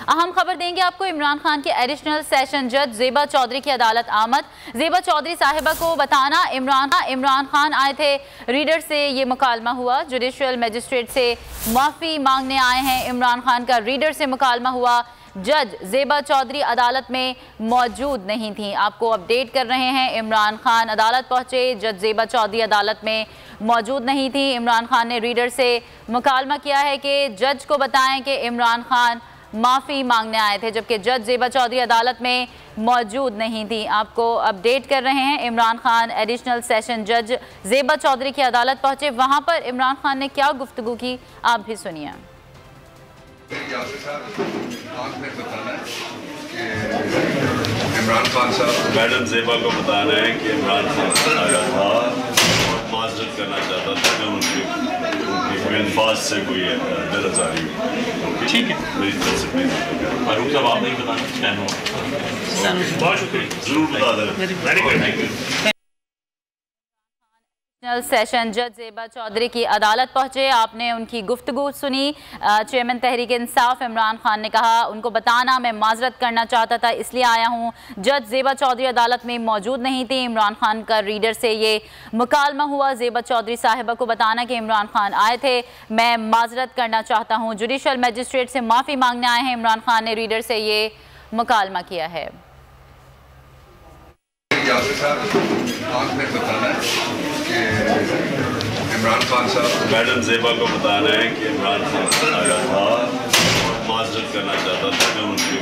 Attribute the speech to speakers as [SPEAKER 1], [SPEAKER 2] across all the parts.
[SPEAKER 1] अहम खबर देंगे आपको। इमरान खान के एडिशनल सेशन जज ज़ेबा चौधरी की अदालत आमद। ज़ेबा चौधरी साहिबा को बताना इमरान खान आए थे, रीडर से ये मुकालमा हुआ। जुडिशल मजिस्ट्रेट से माफ़ी मांगने आए हैं इमरान खान का रीडर से मुकालमा हुआ। जज ज़ेबा चौधरी अदालत में मौजूद नहीं थी। आपको अपडेट कर रहे हैं, इमरान खान अदालत पहुंचे, जज ज़ेबा चौधरी अदालत में मौजूद नहीं थी। इमरान खान ने रीडर से मुकालमा किया है कि जज को बताएं कि इमरान खान माफ़ी मांगने आए थे, जबकि जज ज़ेबा चौधरी अदालत में मौजूद नहीं थी। आपको अपडेट कर रहे हैं, इमरान खान एडिशनल सेशन जज ज़ेबा चौधरी की अदालत पहुंचे। वहां पर इमरान खान ने क्या गुफ्तगू की, आप भी सुनिए।
[SPEAKER 2] इमरान खान साहब मैडम ज़ेबा को बता रहे हैं कि इमरान खान आया था और माजरत करना चाहता था कि उनकी अल्फाज से कोई बेरज़ारी हुई। ठीक है, मेरी तरफ से फारूक साहब आप नहीं बताना, बहुत शुक्रिया, ज़रूर बता दें।
[SPEAKER 1] सेशन जज ज़ेबा चौधरी की अदालत पहुंचे, आपने उनकी गुफ्तगू सुनी। चेयरमैन तहरीक इंसाफ इमरान खान ने कहा, उनको बताना मैं माजरत करना चाहता था इसलिए आया हूं। जज ज़ेबा चौधरी अदालत में मौजूद नहीं थी। इमरान खान का रीडर से ये मुकालमा हुआ। ज़ेबा चौधरी साहिबा को बताना कि इमरान खान आए थे, मैं माजरत करना चाहता हूँ। जुडिशल मजिस्ट्रेट से माफ़ी मांगने आए हैं इमरान खान ने रीडर से ये मुकालमा किया है।
[SPEAKER 2] इमरान खान साहब मैडम ज़ेबा को बता रहे हैं कि इमरान खान आया था और माजरत करना चाहता था कि उनकी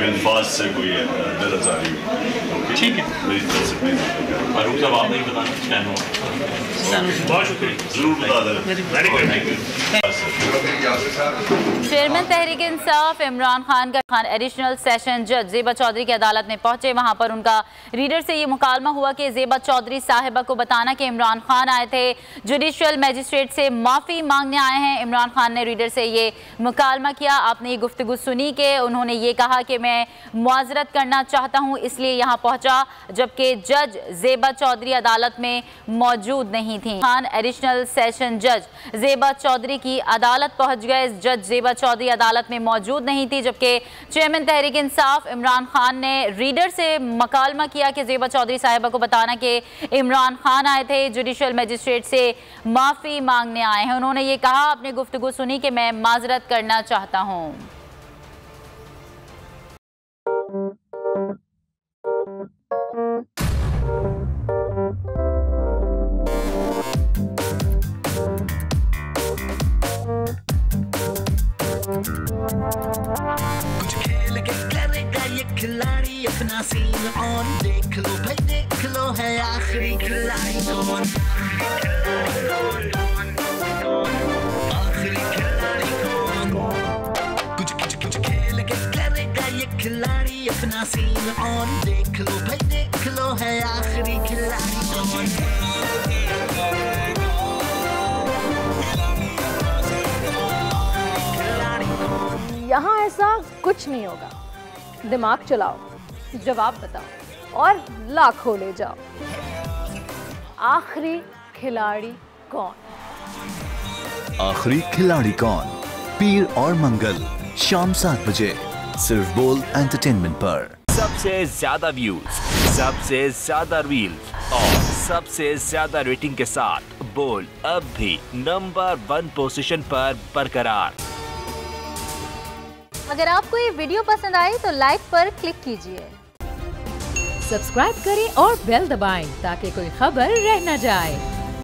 [SPEAKER 2] अल्फाज से कोई बेरज़ारी हुई। ठीक है, मेरी तरफ से फारूक साहब आप नहीं बताना, बहुत शुक्रिया, ज़रूर बता दें।
[SPEAKER 1] Chairman Tehreek Insaf Imran Khan additional session जज ज़ेबा चौधरी की अदालत में पहुंचे। वहां पर उनका रीडर से ये मुकालमा हुआ कि ज़ेबा चौधरी साहिबा को बताना कि इमरान खान आए थे, जुडिशल मजिस्ट्रेट से माफ़ी मांगने आए हैं। इमरान खान ने रीडर से ये मुकालमा किया। आपने ये गुफ्तगू सुनी कि उन्होंने ये कहा कि मैं मुआज़रत करना चाहता हूँ इसलिए यहाँ पहुँचा, जबकि जज ज़ेबा चौधरी अदालत में मौजूद नहीं थी। खान एडिशनल सेशन जज ज़ेबा चौधरी की अदालत पहुँच गए। जज ज़ेबा चौधरी अदालत में मौजूद नहीं थी, जबकि चेयरमैन तहरीक इंसाफ इमरान खान ने रीडर से मुकालमा किया कि ज़ेबा चौधरी साहिबा को बताना कि इमरान खान आए थे, जुडिशल मजिस्ट्रेट से माफ़ी मांगने आए हैं। उन्होंने ये कहा, आपने गुफ्तगू सुनी कि मैं माजरत करना चाहता हूँ।
[SPEAKER 3] कुछ खेल के करेगा ये खिलाड़ी अपना सीन ऑन, देख लो भाई देख लो है आखिरी खिलाड़ी कौन, आखिरी खिलाड़ी कौन। कुछ खेल के करेगा ये खिलाड़ी अपना सीन ऑन, देख लो भाई देख लो है आखिरी खिलाड़ी कौन।
[SPEAKER 4] यहाँ ऐसा कुछ नहीं होगा। दिमाग चलाओ, जवाब बताओ और लाखों ले जाओ। आखिरी खिलाड़ी कौन?
[SPEAKER 5] आखिरी खिलाड़ी कौन, पीर और मंगल शाम 7 बजे सिर्फ बोल एंटरटेनमेंट पर।
[SPEAKER 6] सबसे ज्यादा व्यूज, सबसे ज्यादा रील्स और सबसे ज्यादा रेटिंग के साथ बोल अब भी नंबर 1 पोजीशन पर बरकरार।
[SPEAKER 4] अगर आपको ये वीडियो पसंद आए तो लाइक पर क्लिक कीजिए,
[SPEAKER 7] सब्सक्राइब करें और बेल दबाएं ताकि कोई खबर रह न जाए।